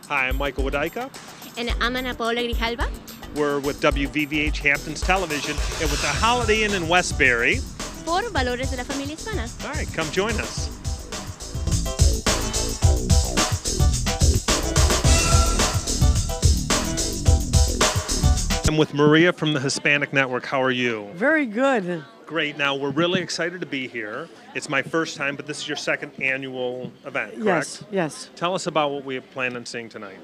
Hi, I'm Michael Wadika. And I'm Ana Paola Grijalva. We're with WVVH Hamptons Television and with the Holiday Inn in Westbury. For Valores de la Familia Hispana. All right, come join us. I'm with Maria from the Hispanic Network. How are you? Very good. Great. Now, we're really excited to be here. It's my first time, but this is your second annual event, correct? Yes, yes. Tell us about what we plan on seeing tonight.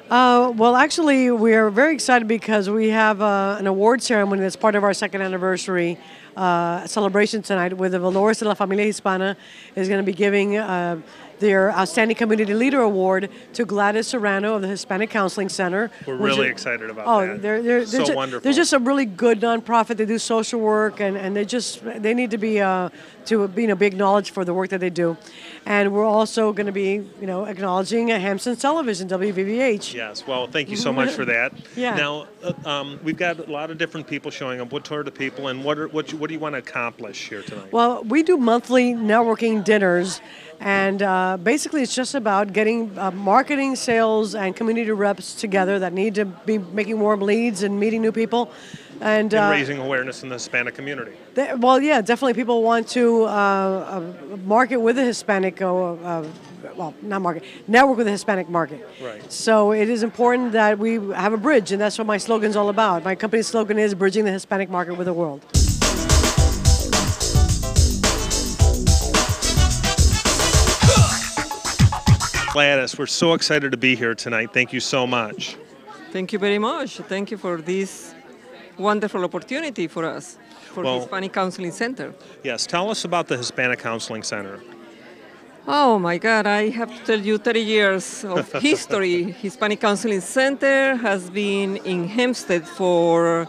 Well, actually, we are very excited because we have an award ceremony that's part of our second anniversary celebration tonight, where the Valores de la Familia Hispana is going to be giving their Outstanding Community Leader Award to Gladys Serrano of the Hispanic Counseling Center. We're really excited about that. They're so wonderful. They're just a really good nonprofit. They do social work, and they need to be acknowledged for the work that they do. And we're also going to be, acknowledging Hamptons Television, WVVH. Yes. Well, thank you so much for that. Yeah. Now, we've got a lot of different people showing up. What sort of people, and what do you want to accomplish here tonight? Well, we do monthly networking dinners, and basically it's just about getting marketing, sales, and community reps together that need to be making warm leads and meeting new people. And raising awareness in the Hispanic community. Yeah, definitely people want to market with the Hispanic, network with the Hispanic market. Right. So it is important that we have a bridge, and that's what my slogan's all about. My company's slogan is Bridging the Hispanic Market with the World. Gladys, we're so excited to be here tonight. Thank you so much. Thank you very much. Thank you for this wonderful opportunity for us, for the Hispanic Counseling Center. Yes, tell us about the Hispanic Counseling Center. Oh my God, I have to tell you 30 years of history. Hispanic Counseling Center has been in Hempstead for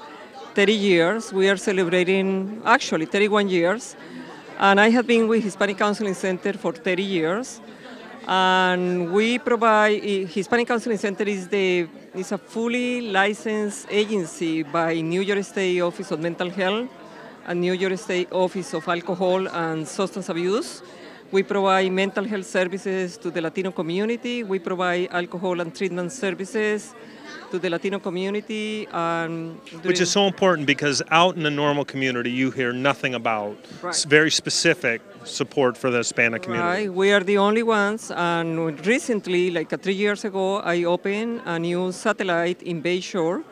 30 years. We are celebrating, actually, 31 years. And I have been with Hispanic Counseling Center for 30 years. And we provide, Hispanic Counseling Center is a fully licensed agency by New York State Office of Mental Health and New York State Office of Alcohol and Substance Abuse. We provide mental health services to the Latino community. We provide alcohol and treatment services to the Latino community. Which is so important because out in the normal community, you hear nothing about very specific support for the Hispanic community. Right, we are the only ones. And recently, like 3 years ago, I opened a new satellite in Bayshore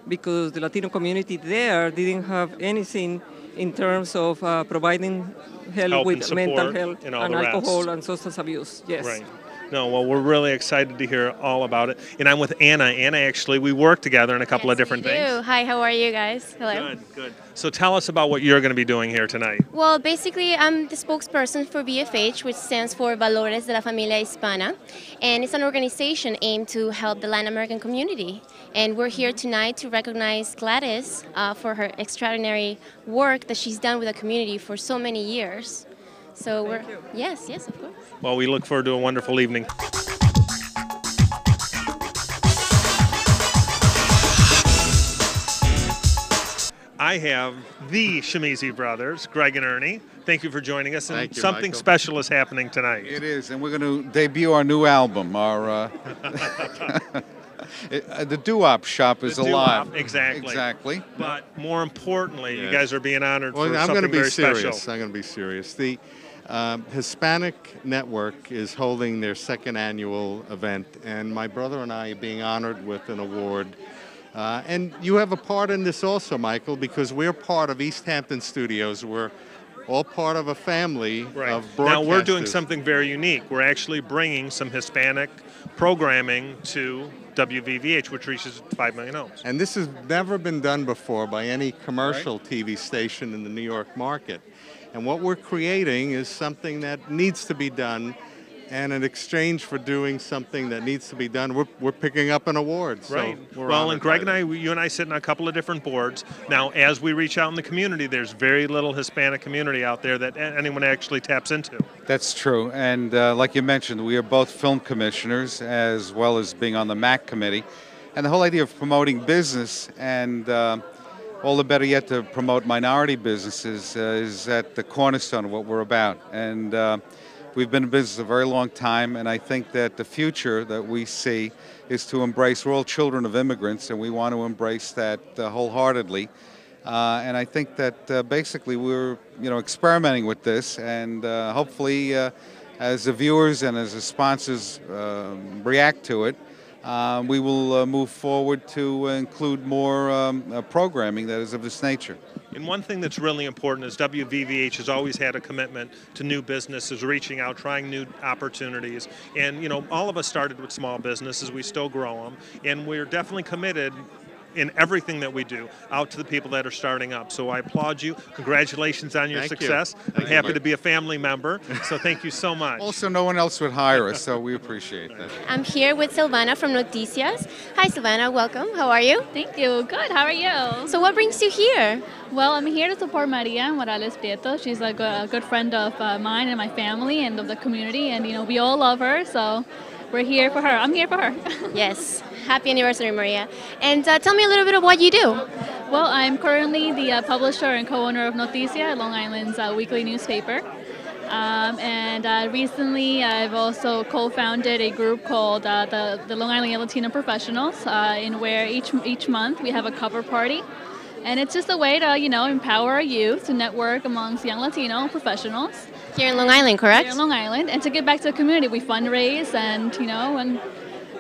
because the Latino community there didn't have anything in terms of providing help with mental health and alcohol and substance abuse. Yes. Right. No, well, we're really excited to hear all about it. And I'm with Anna. Anna, actually, we work together in a couple of different things. Hi, how are you guys? Hello. Good, good. So tell us about what you're going to be doing here tonight. Well, basically, I'm the spokesperson for VFH, which stands for Valores de la Familia Hispana. And it's an organization aimed to help the Latin American community. And we're here tonight to recognize Gladys for her extraordinary work that she's done with the community for so many years. So yes, of course. Well, we look forward to a wonderful evening. I have the Schimizzi brothers, Greg and Ernie. Thank you for joining us. And something special is happening tonight. It is, and we're going to debut our new album. The Doo-Wop Shop is alive. Exactly. But more importantly, you guys are being honored for something very special. I'm going to be serious. The Hispanic Network is holding their second annual event, and my brother and I are being honored with an award. And you have a part in this also, Michael, because we're part of East Hampton Studios. We're all part of a family of broadcasters. Now we're doing something very unique. We're actually bringing some Hispanic programming to WVVH, which reaches 5 million homes. And this has never been done before by any commercial TV station in the New York market. And what we're creating is something that needs to be done, and in exchange for doing something that needs to be done, we're picking up an award. Right. So well, and Greg and I, you and I sit on a couple of different boards. Now, as we reach out in the community, there's very little Hispanic community out there that anyone actually taps into. That's true. And like you mentioned, we are both film commissioners as well as being on the MAC committee. And the whole idea of promoting business and all the better yet to promote minority businesses is at the cornerstone of what we're about. And We've been in business a very long time, and I think that the future that we see is to embrace, we're all children of immigrants, and we want to embrace that wholeheartedly. And I think that basically we're experimenting with this, and hopefully as the viewers and as the sponsors react to it, we will move forward to include more programming that is of this nature. And one thing that's really important is WVVH has always had a commitment to new businesses, reaching out, trying new opportunities. And, all of us started with small businesses. We still grow them. And we're definitely committed in everything that we do out to the people that are starting up. So I applaud you. Congratulations on your success. I'm happy to be a family member. So thank you so much. Also, no one else would hire us, so we appreciate that. I'm here with Silvana from Noticias. Hi, Silvana. Welcome. How are you? Thank you. Good. How are you? So what brings you here? Well, I'm here to support Maria Morales-Prieto. She's a good friend of mine and my family and of the community, and we all love her, so we're here for her. I'm here for her. Yes. Happy anniversary, Maria. And tell me a little bit of what you do. Well, I'm currently the publisher and co-owner of Noticia, Long Island's weekly newspaper. And recently I've also co-founded a group called the Long Island Latino Professionals, in where each month we have a cover party. And it's just a way to, empower our youth to network amongst young Latino professionals. Here in Long Island, correct? Here in Long Island, and to give back to the community. We fundraise and, and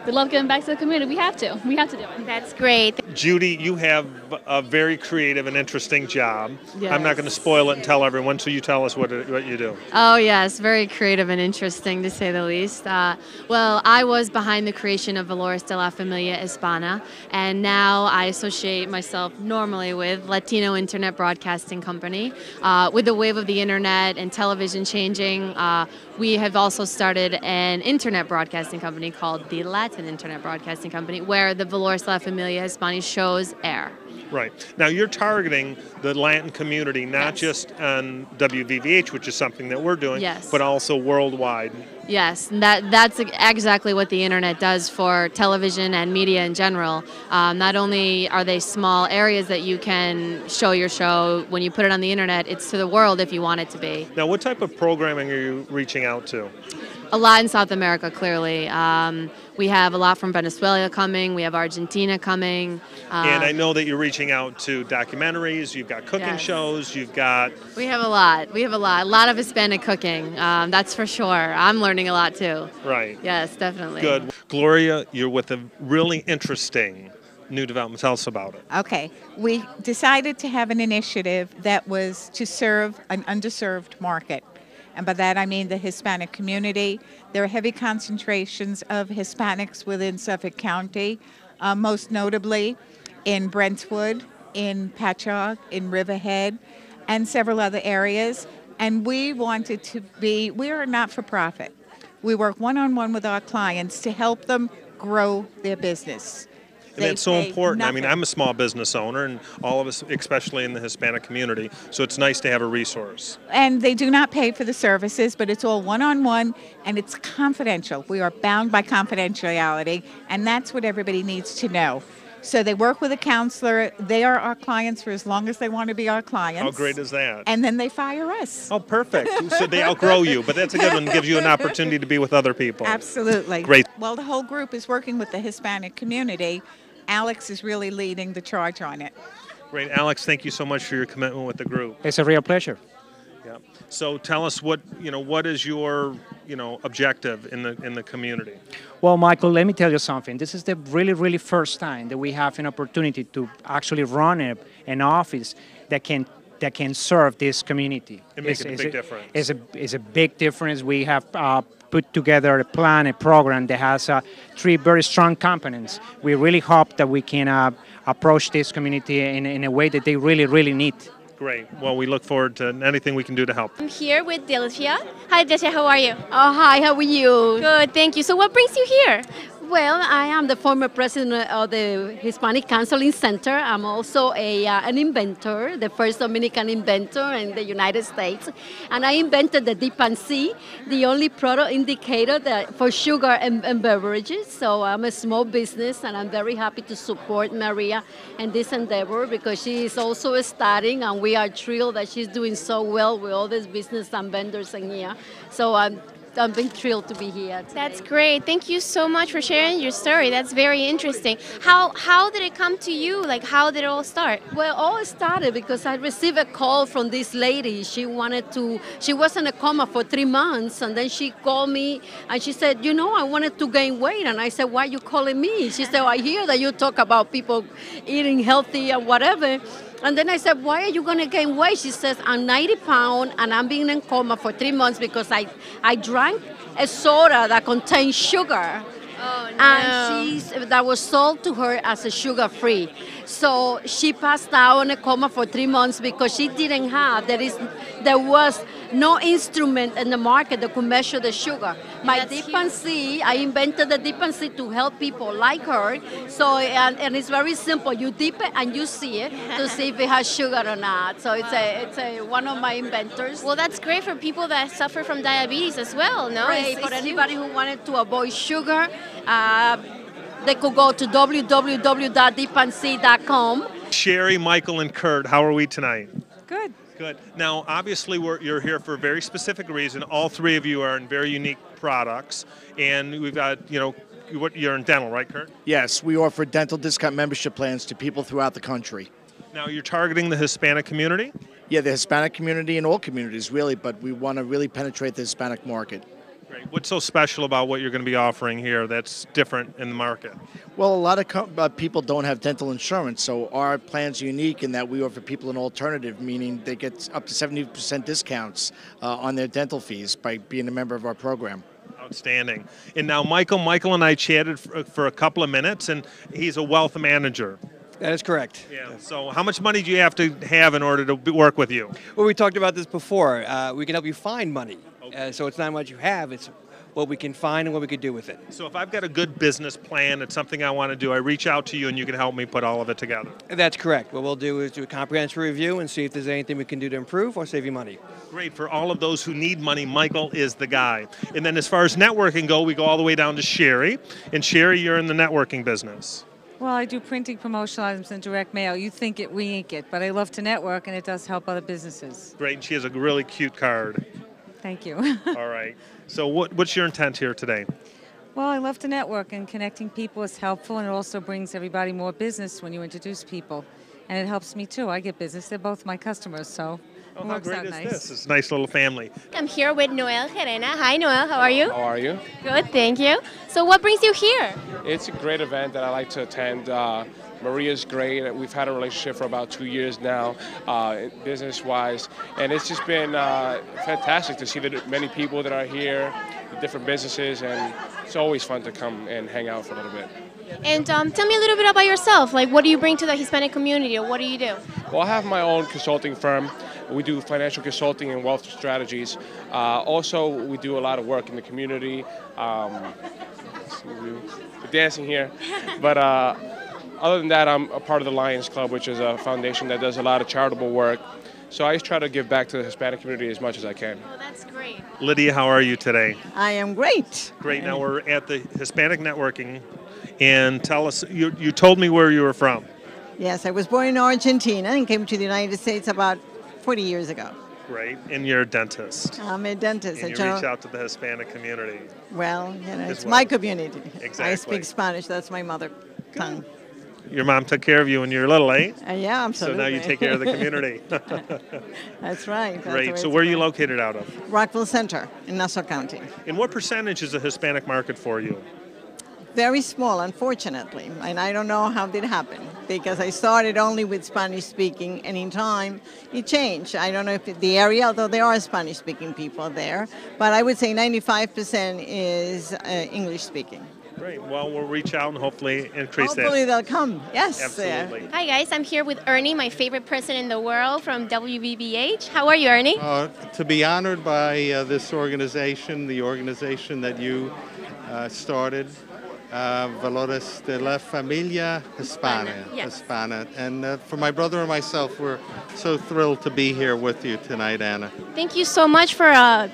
we love giving back to the community. We have to. We have to do it. That's great. Judy, you have a very creative and interesting job. Yes. I'm not going to spoil it and tell everyone, so you tell us what you do. Oh, yes, very creative and interesting, to say the least. Well, I was behind the creation of Valores de la Familia Hispana, and now I associate myself normally with Latino Internet Broadcasting Company. With the wave of the Internet and television changing, we have also started an Internet broadcasting company called the Latin Internet Broadcasting Company, where the Valores de la Familia Hispana shows air. Right. Now you're targeting the Latin community, not just on WVVH, which is something that we're doing, but also worldwide. Yes, that's exactly what the internet does for television and media in general. Not only are they small areas that you can show your show, when you put it on the internet, it's to the world if you want it to be. Now, what type of programming are you reaching out to? A lot in South America, clearly. We have a lot from Venezuela coming. We have Argentina coming. And I know that you're reaching out to documentaries. You've got cooking shows. You've got... We have a lot. We have a lot. A lot of Hispanic cooking. That's for sure. I'm learning a lot, too. Right. Yes, definitely. Good. Gloria, you're with a really interesting new development. Tell us about it. Okay. We decided to have an initiative that was to serve an underserved market. And by that I mean the Hispanic community. There are heavy concentrations of Hispanics within Suffolk County, most notably in Brentwood, in Patchogue, in Riverhead, and several other areas. And we wanted to be, we are not-for-profit. We work one-on-one with our clients to help them grow their business. And that's so important. Nothing. I mean, I'm a small business owner, and all of us, especially in the Hispanic community, so it's nice to have a resource. And they do not pay for the services, but it's all one-on-one, and it's confidential. We are bound by confidentiality, and that's what everybody needs to know. So they work with a counselor. They are our clients for as long as they want to be our clients. How great is that? And then they fire us. Oh, perfect. So they outgrow you, but that's a good one. It gives you an opportunity to be with other people. Absolutely. Great. Well, the whole group is working with the Hispanic community. Alex is really leading the charge on it. Great. Alex, thank you so much for your commitment with the group. It's a real pleasure. Yeah. So tell us what is your objective in the community? Well, Michael, let me tell you something. This is the really first time that we have an opportunity to actually run an office that can serve this community. It makes a big difference. It's a big difference. We have put together a plan, a program that has 3 very strong components. We really hope that we can approach this community in a way that they really need. Great. Well, we look forward to anything we can do to help. I'm here with Delcia. Hi, Delcia. How are you? Oh, hi. How are you? Good. Thank you. So what brings you here? Well, I am the former president of the Hispanic Counseling Center. I'm also an inventor, the first Dominican inventor in the United States. And I invented the D-Pan-C, the only product indicator for sugar and beverages. So I'm a small business, and I'm very happy to support Maria in this endeavor because she is also studying, and we are thrilled that she's doing so well with all these business and vendors in here. So I'm being thrilled to be here today. That's great. Thank you so much for sharing your story. That's very interesting. How did it come to you? Like, how did it all start? Well, all started because I received a call from this lady. She was in a coma for 3 months, and then she called me and she said, you know, I wanted to gain weight. And I said, why are you calling me? She said, I hear that you talk about people eating healthy and whatever. And then I said, why are you going to gain weight? She says, I'm 90 pounds and I'm being in coma for 3 months because I drank a soda that contains sugar. Oh, no. And that was sold to her as a sugar-free. So she passed out in a coma for 3 months because she didn't have, there was no instrument in the market that could measure the sugar. My Dip-and-See, I invented the Dip-and-See to help people like her. So, and it's very simple. You dip it and you see it to see if it has sugar or not. So it's one of my inventors. Well, that's great for people that suffer from diabetes as well, no? Great for anybody who wanted to avoid sugar. They could go to www.dipandsee.com. Sherry, Michael, and Kurt, how are we tonight? Good. Good. Now, obviously, you're here for a very specific reason. All three of you are in very unique products, and we've got, you're in dental, right, Kurt? Yes, we offer dental discount membership plans to people throughout the country. Now, you're targeting the Hispanic community? Yeah, the Hispanic community and all communities, really, but we want to really penetrate the Hispanic market. Great. What's so special about what you're going to be offering here that's different in the market? Well, a lot of people don't have dental insurance, so our plan's unique in that we offer people an alternative, meaning they get up to 70% discounts on their dental fees by being a member of our program. Outstanding. And now Michael and I chatted for a couple of minutes, and he's a wealth manager. That is correct. Yeah. So how much money do you have to have in order to work with you? Well, we talked about this before. We can help you find money. So it's not what you have, it's what we can find and what we can do with it. So if I've got a good business plan, it's something I want to do, I reach out to you and you can help me put all of it together. That's correct. What we'll do is do a comprehensive review and see if there's anything we can do to improve or save you money. Great. For all of those who need money, Michael is the guy. And then as far as networking go, we go all the way down to Sherry. And Sherry, you're in the networking business. Well, I do printing, promotional items, and direct mail. You think it, we ink it, but I love to network, and it does help other businesses. Great. And she has a really cute card. Thank you. All right. So what's your intent here today? Well, I love to network, and connecting people is helpful, and it also brings everybody more business when you introduce people. And it helps me, too. I get business. They're both my customers, so it works out nice. This is a nice little family. I'm here with Noel Gerena. Hi, Noel. How are you? How are you? Good, thank you. So what brings you here? It's a great event that I like to attend. Maria's great. We've had a relationship for about 2 years now, business-wise, and it's just been fantastic to see the many people that are here, the different businesses, and it's always fun to come and hang out for a little bit. And tell me a little bit about yourself. Like, what do you bring to the Hispanic community, or what do you do? Well, I have my own consulting firm. We do financial consulting and wealth strategies. Also, we do a lot of work in the community. We're dancing here, but other than that, I'm a part of the Lions Club, which is a foundation that does a lot of charitable work. So I try to give back to the Hispanic community as much as I can. Oh, that's great. Lydia, how are you today? I am great. Great. Now we're at the Hispanic Networking, and tell us, you told me where you were from. Yes, I was born in Argentina and came to the United States about 40 years ago. Great. And you're a dentist. I'm a dentist. And you reach out to the Hispanic community. Well, it's my community. Exactly. I speak Spanish. That's my mother tongue. Your mom took care of you when you were little, eh? Yeah, absolutely. So now you take care of the community. That's right. That's Great. So where are you located out of? Rockville Center in Nassau County. And what percentage is the Hispanic market for you? Very small, unfortunately. And I don't know how that happened because I started only with Spanish speaking, and in time it changed. I don't know if the area, although there are Spanish speaking people there, but I would say 95% is English speaking. Great. Well, we'll reach out and hopefully increase that. Hopefully they'll come. Yes. Absolutely. Hi, guys. I'm here with Ernie, my favorite person in the world from WVVH. How are you, Ernie? To be honored by this organization, the organization that you started, Valores de la Familia Hispana. Yes. Hispana. And for my brother and myself, we're so thrilled to be here with you tonight, Anna. Thank you so much for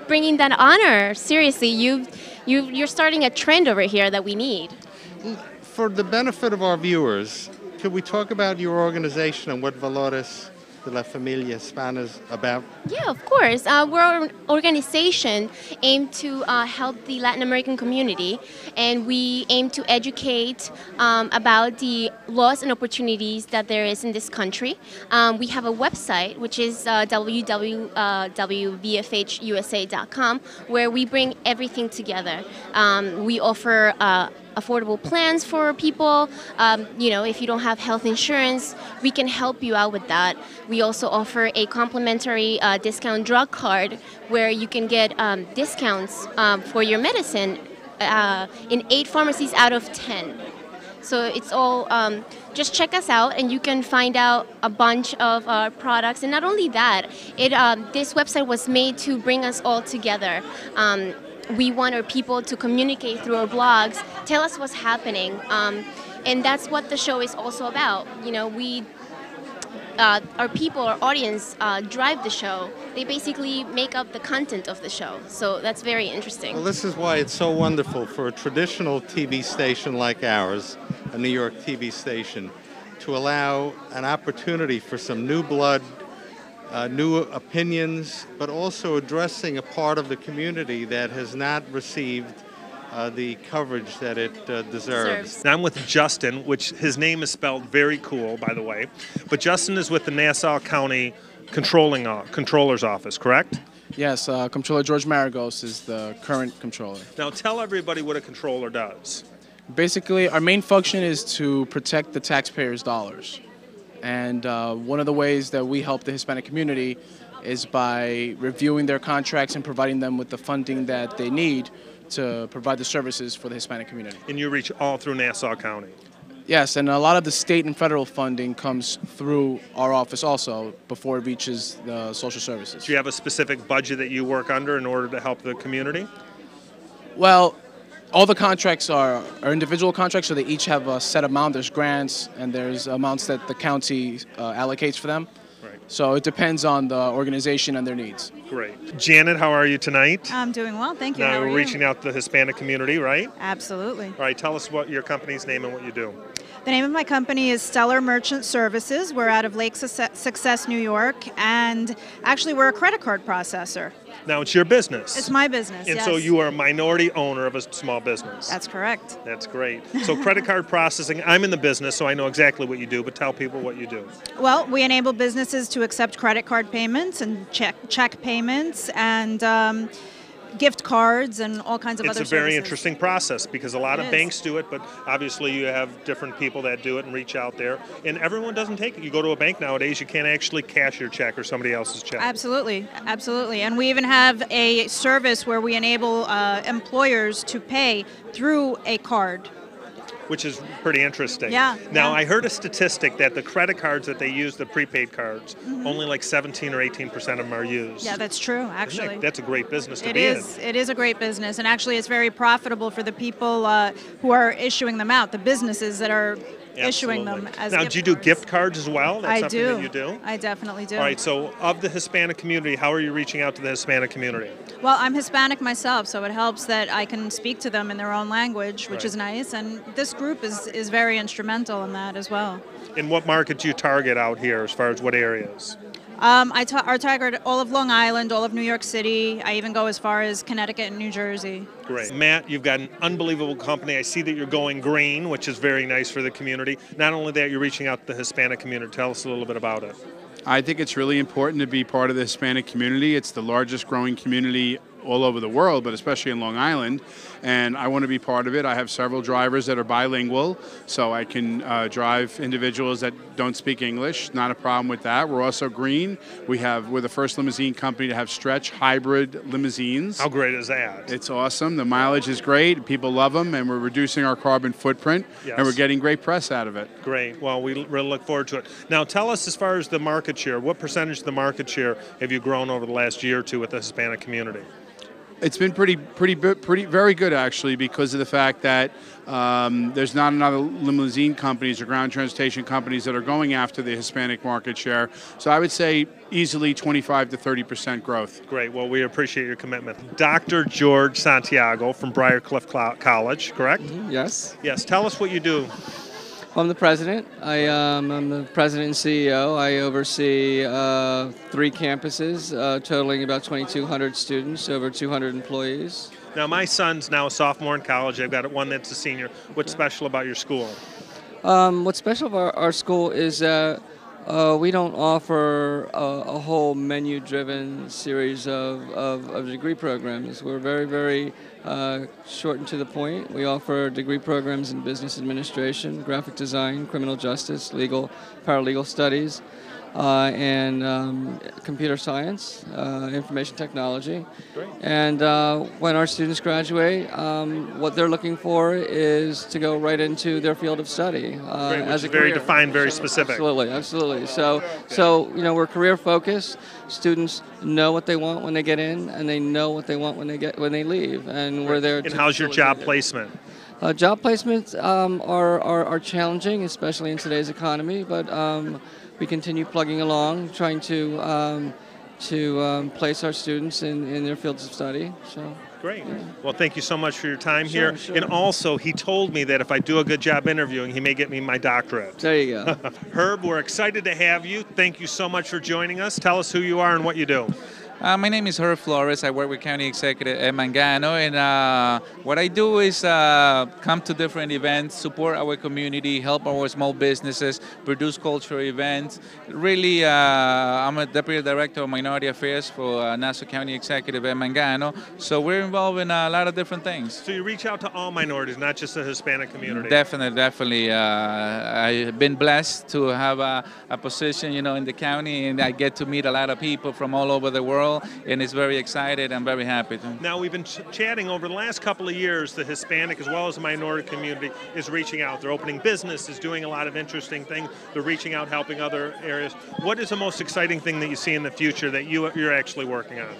bringing that honor. Seriously, you're starting a trend over here that we need. For the benefit of our viewers, could we talk about your organization and what Valores de la Familia Hispana is about? Yeah, of course. We're an organization aimed to help the Latin American community, and we aim to educate about the laws and opportunities that there is in this country. We have a website, which is www.vfhusa.com, where we bring everything together. We offer affordable plans for people. If you don't have health insurance, we can help you out with that. We also offer a complimentary discount drug card where you can get discounts for your medicine in 8 pharmacies out of 10. So it's all, just check us out and you can find out a bunch of products. And not only that, this website was made to bring us all together. We want our people to communicate through our blogs, tell us what's happening, and that's what the show is also about. Our people, our audience, drive the show. They basically make up the content of the show, so that's very interesting. Well, this is why it's so wonderful for a traditional TV station like ours, a New York TV station, to allow an opportunity for some new blood, new opinions, but also addressing a part of the community that has not received the coverage that it deserves. Now I'm with Justin, which his name is spelled very cool, by the way. But Justin is with the Nassau County Controller's Office, correct? Yes, Comptroller George Maragos is the current controller. Now tell everybody what a controller does. Basically, our main function is to protect the taxpayers' dollars. And one of the ways that we help the Hispanic community is by reviewing their contracts and providing them with the funding that they need to provide the services for the Hispanic community. And you reach all through Nassau County? Yes, and a lot of the state and federal funding comes through our office also before it reaches the social services. Do you have a specific budget that you work under in order to help the community? Well, all the contracts are individual contracts, so they each have a set amount. There's grants and there's amounts that the county allocates for them. Right. So it depends on the organization and their needs. Great. Janet, how are you tonight? I'm doing well, thank you. Now How are we're you? reaching out to the Hispanic community, right? Absolutely. All right, tell us what your company's name and what you do. The name of my company is Stellar Merchant Services. We're out of Lake Success, New York, and actually we're a credit card processor. Now it's your business. It's my business, And yes. so you are a minority owner of a small business. That's correct. That's great. So credit card processing, I'm in the business, so I know exactly what you do, but tell people what you do. Well, we enable businesses to accept credit card payments and check payments and gift cards and all kinds of other It's a very services. interesting process because a lot It of is. banks do it, but obviously you have different people that do it and reach out there. And everyone doesn't take it. You go to a bank nowadays, you can't actually cash your check or somebody else's check. Absolutely, absolutely. And we even have a service where we enable employers to pay through a card. Which is pretty interesting. Yeah, Now, yeah. I heard a statistic that the credit cards that they use, the prepaid cards, only like 17 or 18% of them are used. Yeah, that's true, actually. That's a great business to It be is. It is a great business, and actually, it's very profitable for the people who are issuing them out, the businesses that are in. issuing them Absolutely. as Now, gift do you do cards. gift cards as well? That's I something do. that you do? I definitely do. All right, so of the Hispanic community, how are you reaching out to the Hispanic community? Well, I'm Hispanic myself, so it helps that I can speak to them in their own language, which Right. is nice, and this group is very instrumental in that as well. In what market do you target out here as far as what areas? I target all of Long Island, all of New York City. I even go as far as Connecticut and New Jersey. Great. Matt, you've got an unbelievable company. I see that you're going green, which is very nice for the community. Not only that, you're reaching out to the Hispanic community. Tell us a little bit about it. I think it's really important to be part of the Hispanic community. It's the largest growing community all over the world, but especially in Long Island, and I want to be part of it. I have several drivers that are bilingual, so I can drive individuals that don't speak English. Not a problem with that. We're also green. We're the first limousine company to have stretch hybrid limousines. How great is that? It's awesome. The mileage is great. People love them, and we're reducing our carbon footprint, Yes. and we're getting great press out of it. Great. Well, we really look forward to it. Now, tell us as far as the market share, what percentage of the market share have you grown over the last year or two with the Hispanic community? It's been very good actually, because of the fact that there's not another limousine companies or ground transportation companies that are going after the Hispanic market share. So I would say easily 25 to 30% growth. Great. Well, we appreciate your commitment. Dr. George Santiago from Briarcliff College, correct? Yes. Yes. Tell us what you do. Well, I'm the president. I'm the president and CEO. I oversee 3 campuses, totaling about 2,200 students, over 200 employees. Now, my son's now a sophomore in college. I've got one that's a senior. What's special about your school? What's special about our school is that we don't offer a whole menu-driven series of degree programs. We're very, very short and to the point. We offer degree programs in business administration, graphic design, criminal justice, legal, paralegal studies, and computer science, information technology. Great. And when our students graduate, what they're looking for is to go right into their field of study. Great, which as is a very career. defined, very specific. Absolutely, absolutely. So you know, we're career focused. Students know what they want when they get in, and they know what they want when they leave. And we're there. And how's your job placement? Job placements are challenging, especially in today's economy, but we continue plugging along, trying to place our students in their fields of study. So. Great. Well, thank you so much for your time Sure, here. sure. And also, he told me that if I do a good job interviewing, he may get me my doctorate. There you go. Herb, we're excited to have you. Thank you so much for joining us. Tell us who you are and what you do. My name is Herb Flores. I work with County Executive at Mangano, and what I do is come to different events, support our community, help our small businesses, produce cultural events. Really, I'm a Deputy Director of Minority Affairs for Nassau County Executive at Mangano, so we're involved in a lot of different things. So you reach out to all minorities, not just the Hispanic community. Definitely. I've been blessed to have a position, you know, in the county, and I get to meet a lot of people from all over the world. And it's very excited. I'm very happy. Now, we've been chatting over the last couple of years. The Hispanic as well as the minority community is reaching out. They're opening businesses, doing a lot of interesting things. They're reaching out, helping other areas. What is the most exciting thing that you see in the future that you're actually working on?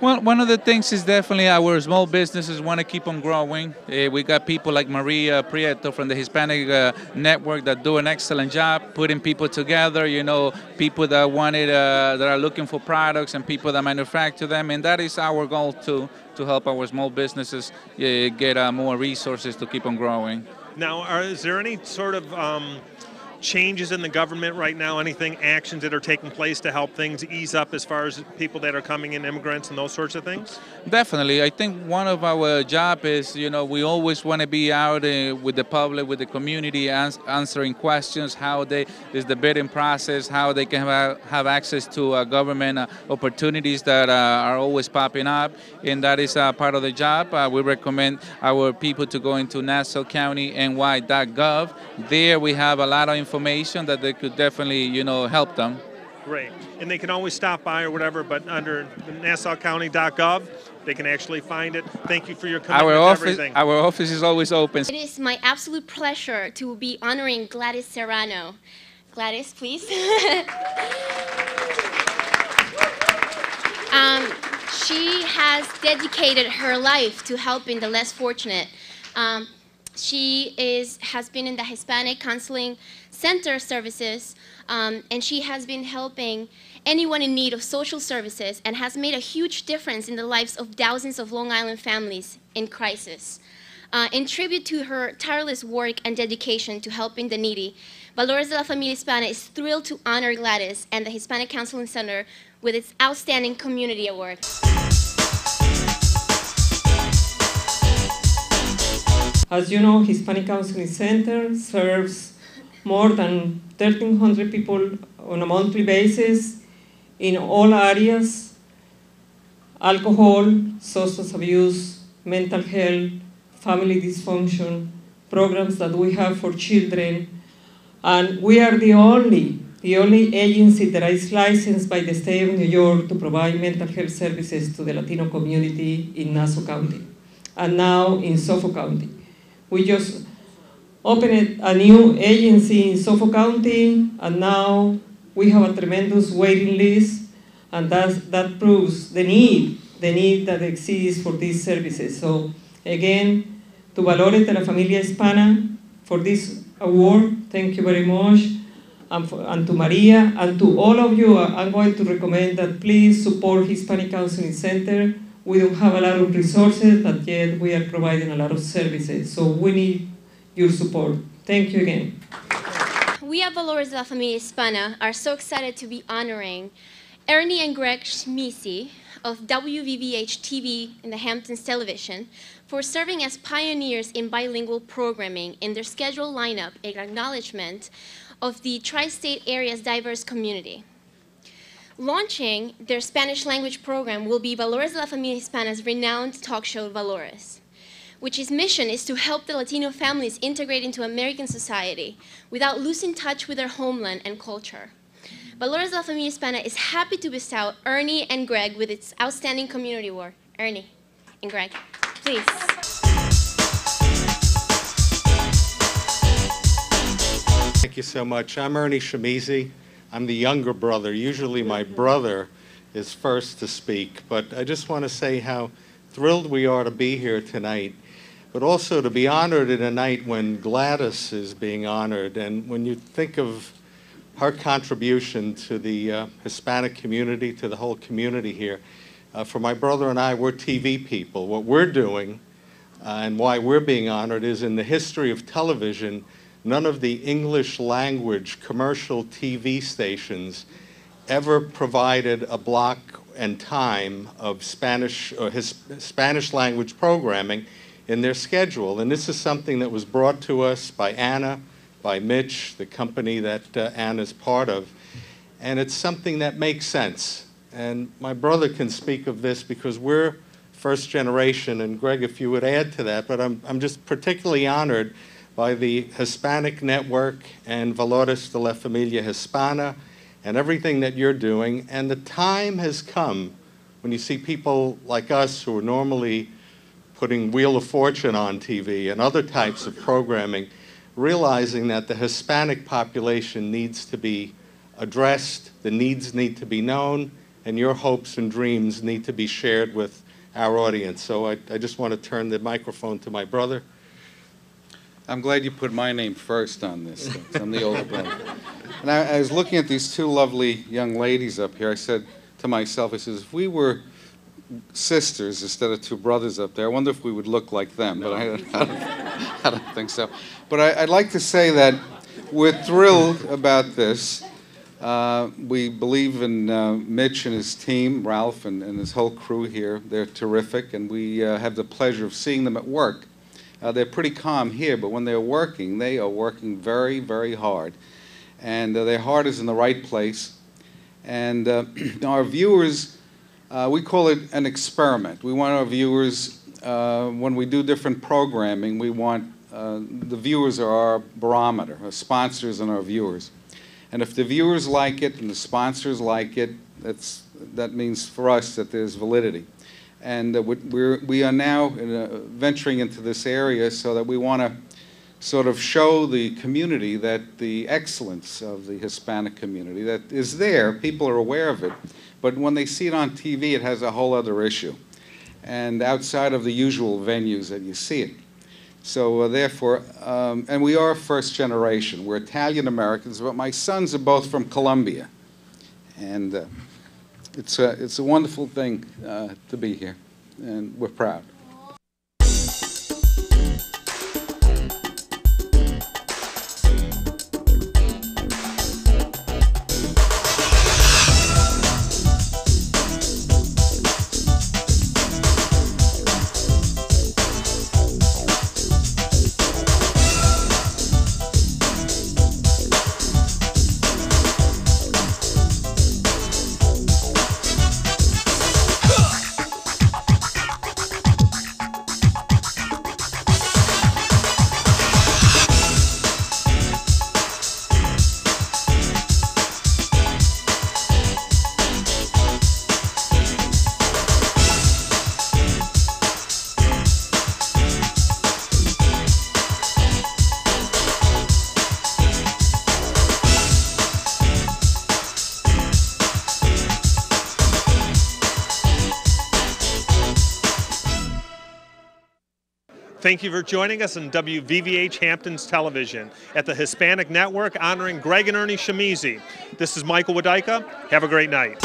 Well, one of the things is definitely our small businesses want to keep on growing. We got people like Morales-Prieto from the Hispanic Network that do an excellent job putting people together, you know, people that that are looking for products and people that manufacture them. And that is our goal to help our small businesses get more resources to keep on growing. Now, is there any sort of changes in the government right now, actions that are taking place to help things ease up as far as people that are coming in, immigrants and those sorts of things? Definitely. I think one of our job is, you know, we always want to be out with the public, with the community, answering questions, how is the bidding process, how they can have access to government opportunities that are always popping up, and that is part of the job. We recommend our people to go into NassauCountyNY.gov. There we have a lot of information that they could definitely, you know, help them. Great. And they can always stop by or whatever, but under NassauCounty.gov, they can actually find it. Thank you for your commitment to everything. Our office is always open. It is my absolute pleasure to be honoring Gladys Serrano. Gladys, please. She has dedicated her life to helping the less fortunate. She has been in the Hispanic Counseling Center services, and she has been helping anyone in need of social services and has made a huge difference in the lives of thousands of Long Island families in crisis. In tribute to her tireless work and dedication to helping the needy, Valores de la Familia Hispana is thrilled to honor Gladys and the Hispanic Counseling Center with its Outstanding Community Award. As you know, Hispanic Counseling Center serves more than 1,300 people on a monthly basis in all areas: alcohol, substance abuse, mental health, family dysfunction, programs that we have for children. And we are the only agency that is licensed by the state of New York to provide mental health services to the Latino community in Nassau County and now in Suffolk County. We just opened a new agency in Suffolk County, and now we have a tremendous waiting list, and that proves the need that exists for these services. So again, to Valores de la Familia Hispana for this award, thank you very much, and to Maria, and to all of you, I'm going to recommend that please support Hispanic Counseling Center. We don't have a lot of resources, but yet we are providing a lot of services, so we need your support. Thank you again. We at Valores de la Familia Hispana are so excited to be honoring Ernie and Greg Schimizzi of WVVH-TV in the Hamptons television for serving as pioneers in bilingual programming in their scheduled lineup in acknowledgement of the tri-state area's diverse community. Launching their Spanish language program will be Valores de la Familia Hispana's renowned talk show Valores, which mission is to help the Latino families integrate into American society without losing touch with their homeland and culture. Valores de la Familia Hispana is happy to bestow Ernie and Greg with its outstanding community award. Ernie and Greg, please. Thank you so much. I'm Ernie Schimizzi. I'm the younger brother. Usually my brother is first to speak, but I just want to say how thrilled we are to be here tonight, but also to be honored in a night when Gladys is being honored. And when you think of her contribution to the Hispanic community, to the whole community here, for my brother and I, we're TV people. What we're doing and why we're being honored is in the history of television, none of the English language commercial TV stations ever provided a block and time of Spanish language programming in their schedule. And this is something that was brought to us by Anna, by Mitch, the company that Anna's part of. And it's something that makes sense. And my brother can speak of this because we're first generation, and Greg, if you would add to that, but I'm just particularly honored by the Hispanic Network and Valores de la Familia Hispana and everything that you're doing. And the time has come when you see people like us who are normally putting Wheel of Fortune on TV and other types of programming, realizing that the Hispanic population needs to be addressed, the needs need to be known, and your hopes and dreams need to be shared with our audience. So I just want to turn the microphone to my brother. I'm glad you put my name first on this. I'm the older brother. And I was looking at these two lovely young ladies up here. I said to myself, I said, if we were sisters instead of two brothers up there, I wonder if we would look like them. But I don't think so. But I'd like to say that we're thrilled about this. We believe in Mitch and his team, Ralph and his whole crew here. They're terrific, and we have the pleasure of seeing them at work. They're pretty calm here, but when they're working, they are working very, very hard. And their heart is in the right place. And our viewers, we call it an experiment. We want our viewers, when we do different programming, we want the viewers are our barometer, our sponsors and our viewers. And if the viewers like it and the sponsors like it, that means for us that there's validity. And we are now venturing into this area so that we want to sort of show the community that the excellence of the Hispanic community that is there, people are aware of it, but when they see it on TV, it has a whole other issue, and outside of the usual venues that you see it. So therefore, and we are first generation. We're Italian Americans, but my sons are both from Colombia, and it's a wonderful thing to be here, and we're proud. Thank you for joining us on WVVH Hamptons Television at the Hispanic Network honoring Greg and Ernie Schimizzi. This is Michael Wadika. Have a great night.